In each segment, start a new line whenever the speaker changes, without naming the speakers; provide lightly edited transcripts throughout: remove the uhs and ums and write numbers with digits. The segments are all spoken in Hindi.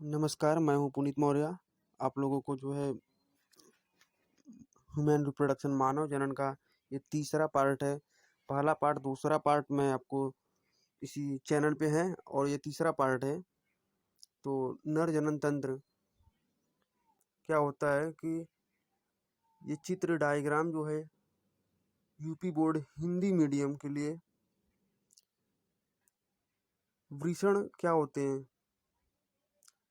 नमस्कार, मैं हूँ पुनीत मौर्य। आप लोगों को जो है ह्यूमन रिप्रोडक्शन मानव जनन का ये तीसरा पार्ट है। पहला पार्ट, दूसरा पार्ट में आपको इसी चैनल पे है और ये तीसरा पार्ट है। तो नर जनन तंत्र क्या होता है कि ये चित्र डायग्राम जो है यूपी बोर्ड हिंदी मीडियम के लिए वृषण क्या होते हैं,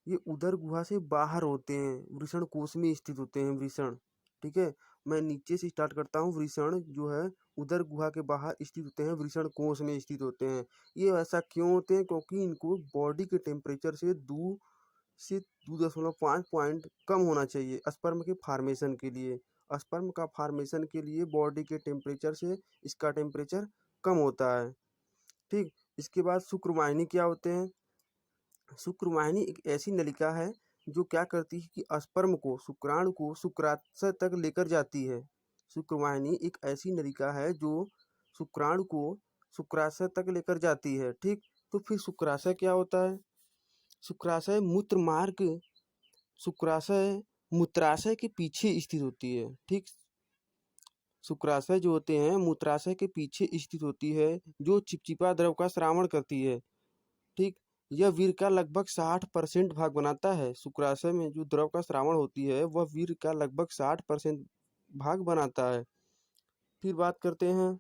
ये उदर गुहा से बाहर होते हैं, वृषण कोश में स्थित होते हैं वृषण। ठीक है, मैं नीचे से स्टार्ट करता हूँ। वृषण जो है उदर गुहा के बाहर स्थित होते हैं, वृषण कोश में स्थित होते हैं। ये ऐसा क्यों होते हैं? क्योंकि इनको बॉडी के टेम्परेचर से 2.5 पॉइंट कम होना चाहिए स्पर्म के फार्मेशन के लिए। स्पर्म का फार्मेशन के लिए बॉडी के टेम्परेचर से इसका टेम्परेचर कम होता है। ठीक, इसके बाद शुक्रवाहिनी क्या होते हैं? शुक्रवाहिनी एक ऐसी नलिका है जो क्या करती है कि स्पर्म को, शुक्राणु को शुक्राशय तक लेकर जाती है। शुक्रवाहिनी एक ऐसी नलिका है जो शुक्राणु को शुक्राशय तक लेकर जाती है। ठीक, तो फिर शुक्राशय क्या होता है? शुक्राशय मूत्र मार्ग, शुक्राशय मूत्राशय के पीछे स्थित होती है। ठीक, शुक्राशय जो होते हैं मूत्राशय के पीछे स्थित होती है, जो चिपचिपा द्रव का स्रावण करती है। ठीक, यह वीर्य का लगभग 60% भाग बनाता है। शुक्राशय में जो द्रव का स्रावण होती है वह वीर्य का लगभग 60% भाग बनाता है। फिर बात करते हैं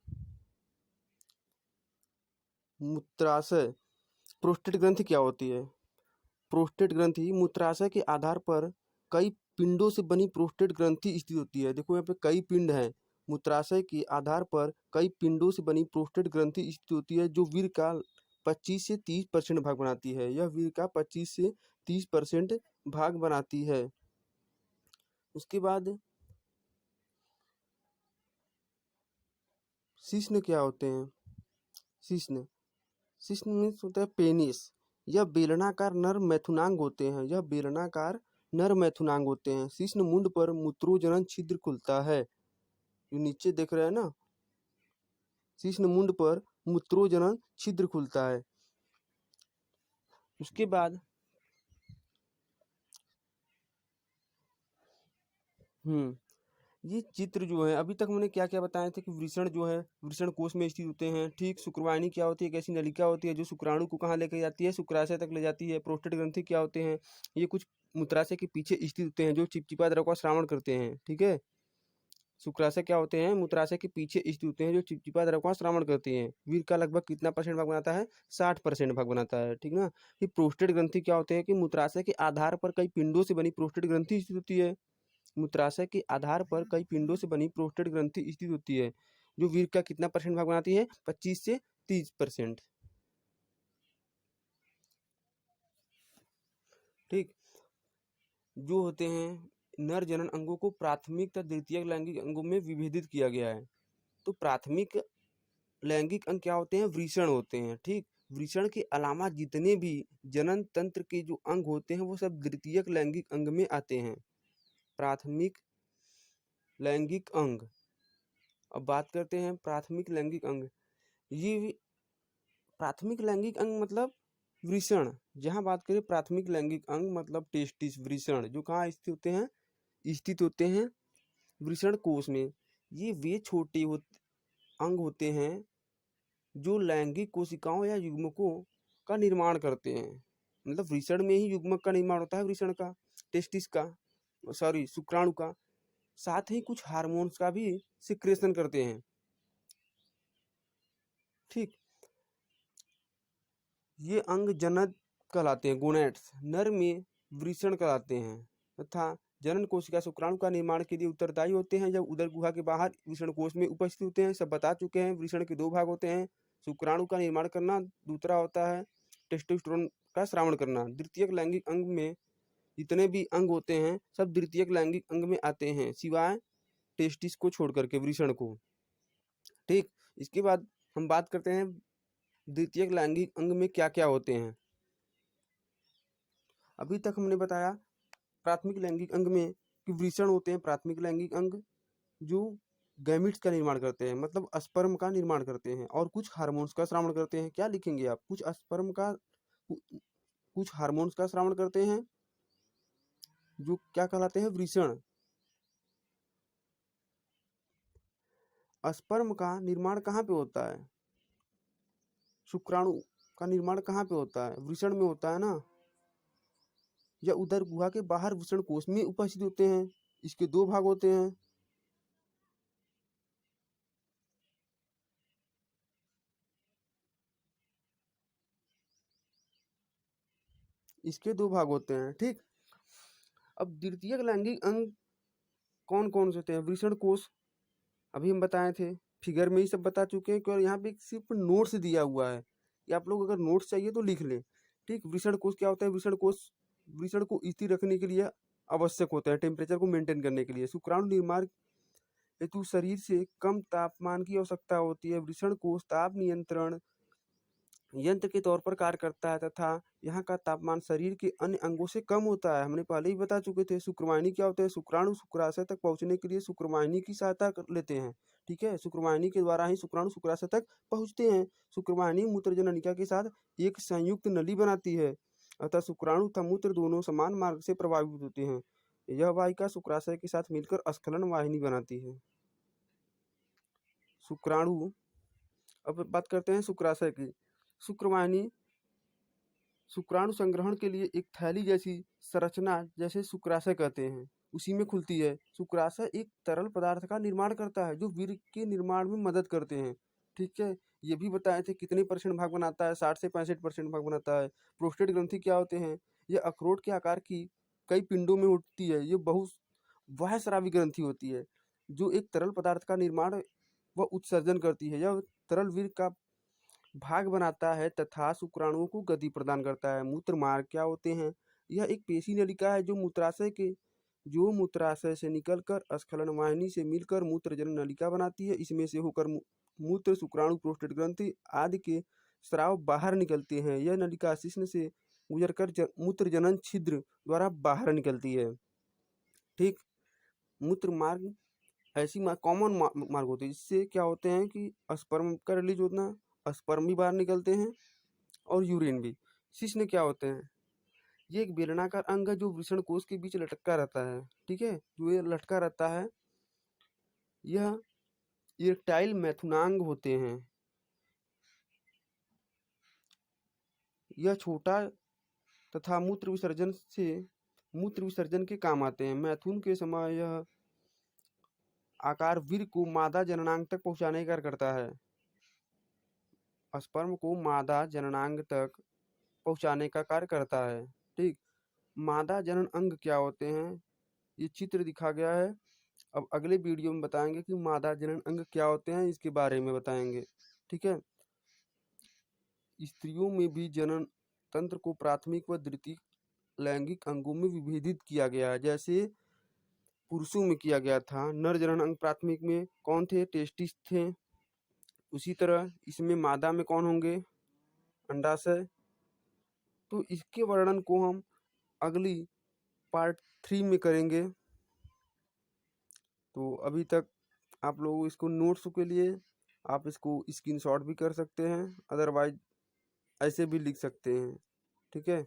मूत्राशय। प्रोस्टेट ग्रंथि क्या होती है? प्रोस्टेट ग्रंथि मूत्राशय के आधार पर कई पिंडों से बनी प्रोस्टेट ग्रंथि स्थित होती है। देखो यहाँ पे कई पिंड हैं। मूत्राशय के आधार पर कई पिंडों से बनी प्रोस्टेट ग्रंथि स्थित होती है, जो वीर्य का 25 से 30% भाग बनाती है। यह वीर्य का 25 से 30% भाग बनाती है। उसके बाद शिश्न क्या होते हैं? शिश्न, शिश्न मीन्स होता है पेनिस। यह बेलनाकार नर मैथुनांग होते हैं। यह बेलनाकार नर मैथुनांग होते हैं। शिश्न मुंड पर मूत्रोजनन छिद्र खुलता है, जो नीचे देख रहे हैं ना, शिश्न मुंड पर मूत्रोजनन छिद्र खुलता है। उसके बाद ये चित्र जो है, अभी तक मैंने क्या क्या बताए थे कि वृषण जो है वृषण कोश में स्थित होते हैं। ठीक, शुक्रवाहिनी क्या होती है? एक ऐसी नलिका होती है जो शुक्राणु को कहाँ लेकर जाती है? शुक्राशय तक ले जाती है। प्रोस्टेट ग्रंथि क्या होते हैं? ये कुछ मूत्राशय के पीछे स्थित होते हैं, जो चिपचिपा द्रव का स्रावण करते हैं। ठीक है, शुक्राशय क्या होते हैं? मूत्राशय के पीछे स्थित होते हैं, जो चिपचिपा द्रव का श्रावण करते हैं। वीर्य का लगभग कितना परसेंट भाग बनाता है? 60% भाग बनाता है। ठीक ना। फिर प्रोस्टेट ग्रंथि क्या होते हैं? कि मूत्राशय के आधार पर कई पिंडों से बनी प्रोस्टेट ग्रंथि स्थित होती है। मूत्राशय के आधार पर कई पिंडों से बनी प्रोस्टेट ग्रंथि स्थित होती है, जो वीर्य का कितना परसेंट भाग बनाती है? 25 से 30%। ठीक, जो होते हैं नर जनन अंगों को प्राथमिक तथा द्वितीयक लैंगिक अंगों में विभेदित किया गया है। तो प्राथमिक लैंगिक अंग क्या होते हैं? वृषण होते हैं। ठीक, वृषण के अलावा जितने भी जनन तंत्र के जो अंग होते हैं वो सब द्वितीयक लैंगिक अंग में आते हैं। प्राथमिक लैंगिक अंग, अब बात करते हैं प्राथमिक लैंगिक अंग। ये प्राथमिक लैंगिक अंग मतलब वृषण। जहाँ बात करें प्राथमिक लैंगिक अंग मतलब टेस्टिस, वृषण, जो कहाँ स्थित होते हैं? स्थित होते हैं वृषण कोश में। ये वे छोटे अंग होते हैं जो लैंगिक कोशिकाओं या युग्मकों का निर्माण करते हैं। मतलब वृषण में ही युग्मक का निर्माण होता है, वृषण का, टेस्टिस का, सॉरी शुक्राणु का। साथ ही कुछ हार्मोन्स का भी सिक्रेशन करते हैं। ठीक, ये अंग जनन कहलाते हैं, गोनेड्स। नर में वृषण कहलाते हैं तथा जनन कोशिका शुक्राणु का निर्माण के लिए उत्तरदायी होते हैं, जब उदर गुहा के बाहर वृषण कोश में उपस्थित होते हैं। सब बता चुके हैं। वृषण के 2 भाग होते हैं, शुक्राणु का निर्माण करना, दूसरा होता है टेस्टोस्टेरोन का स्रावण करना। द्वितीयक लैंगिक अंग में जितने भी अंग होते हैं सब द्वितीयक लैंगिक अंग में आते हैं, सिवाय टेस्टिस को छोड़ करके, वृषण को। ठीक, इसके बाद हम बात करते हैं द्वितीयक लैंगिक अंग में क्या क्या होते हैं। अभी तक हमने बताया प्राथमिक लैंगिक अंग में कि वृषण होते हैं प्राथमिक लैंगिक अंग, जो गैमिट्स का निर्माण करते हैं, मतलब स्पर्म का निर्माण करते हैं, और कुछ हार्मोन्स का स्रावण करते हैं। क्या लिखेंगे आप? कुछ स्पर्म का, कुछ हार्मोन्स का स्रावण करते हैं जो क्या कहलाते हैं, वृषण। स्पर्म का निर्माण कहाँ पे होता है? शुक्राणु का निर्माण कहाँ पे होता है? वृषण में होता है ना, या उदर गुहा के बाहर वृषण कोश में उपस्थित होते हैं। इसके दो भाग होते हैं। इसके दो भाग होते हैं, ठीक। अब द्वितीयक लैंगिक अंग कौन कौन से होते हैं? वृषण कोश अभी हम बताए थे, फिगर में ही सब बता चुके हैं, और यहाँ पे सिर्फ नोट्स दिया हुआ है कि आप लोग अगर नोट्स चाहिए तो लिख लें, ठीक। वृषण कोश क्या होता है? वृषण कोश वृषण को स्थिर रखने के लिए आवश्यक होता है, टेम्परेचर को मेंटेन करने के लिए। शुक्राणु निर्माण हेतु शरीर से कम तापमान की आवश्यकता होती है। वृषण कोश ताप नियंत्रण यंत्र के तौर पर कार्य करता है तथा यहाँ का तापमान शरीर के अन्य अंगों से कम होता है। हमने पहले ही बता चुके थे। शुक्रवाहिनी क्या होता है? शुक्राणु शुक्राशय तक पहुंचने के लिए शुक्रवाहिनी की सहायता लेते हैं, ठीक है। शुक्रवाहिनी के द्वारा ही शुक्राणु शुक्राशय तक पहुंचते हैं। शुक्रवाहिनी मूत्रजननिका के साथ एक संयुक्त नली बनाती है, अतः शुक्राणु तथा मूत्र दोनों समान मार्ग से प्रभावित होते हैं। यह वाहिका शुक्राशय के साथ मिलकर स्खलन वाहिनी बनाती है। शुक्राणु, अब बात करते हैं शुक्राशय की। शुक्रवाहिनी शुक्राणु संग्रहण के लिए एक थैली जैसी संरचना, जैसे शुक्राशय कहते हैं, उसी में खुलती है। शुक्राशय एक तरल पदार्थ का निर्माण करता है जो वीर्य के निर्माण में मदद करते हैं, ठीक है। ये भी बताए थे कितने % भाग बनाता है? 60 से 65% भाग बनाता है। प्रोस्टेट ग्रंथि क्या होते हैं? ये अखरोट के आकार की कई पिंडों में होती है। ये बहुस्रावी ग्रंथि होती है जो एक तरल पदार्थ का निर्माण व उत्सर्जन करती है। यह तरल वीर्य का भाग बनाता है तथा शुक्राणुओं को गति प्रदान करता है। मूत्र मार्ग क्या होते हैं? यह एक पेशी नलिका है जो मूत्राशय से निकलकर स्खलन वाहिनी से मिलकर मूत्रजनन नलिका बनाती है। इसमें से होकर मूत्र, शुक्राणु, प्रोस्टेट ग्रंथि आदि के स्राव बाहर निकलते हैं। यह नलिका शिश्न से गुजरकर मूत्रजनन छिद्र द्वारा बाहर निकलती है, ठीक। मूत्र मार्ग ऐसी कॉमन मार्ग होती है। इससे क्या होते हैं कि स्पर्म का रिलीज होना, स्पर्म भी बाहर निकलते हैं और यूरिन भी। शिश्न क्या होते हैं? ये एक बेलनाकार अंग है जो वृषण कोश के बीच लटका रहता है, ठीक है। जो ये लटका रहता है, यह इरेक्टाइल मैथुनांग होते हैं। यह छोटा तथा मूत्र विसर्जन के काम आते हैं। मैथुन के समय यह आकार वीर्य को मादा जननांग तक पहुंचाने का कार्य करता है। स्पर्म को मादा जननांग तक पहुंचाने का कार्य करता है, ठीक। मादा जनन अंग क्या होते हैं? ये चित्र दिखा गया है। अब अगले वीडियो में बताएंगे कि मादा जनन अंग क्या होते हैं, इसके बारे में बताएंगे, ठीक है। स्त्रियों में भी जनन तंत्र को प्राथमिक व द्वितीयक लैंगिक अंगों में विभेदित किया गया है, जैसे पुरुषों में किया गया था। नर जनन अंग प्राथमिक में कौन थे? टेस्टिस थे। उसी तरह इसमें मादा में कौन होंगे? अंडाशय। तो इसके वर्णन को हम अगली पार्ट 3 में करेंगे। तो अभी तक आप लोग इसको नोट्स के लिए आप इसको स्क्रीनशॉट भी कर सकते हैं, अदरवाइज ऐसे भी लिख सकते हैं, ठीक है।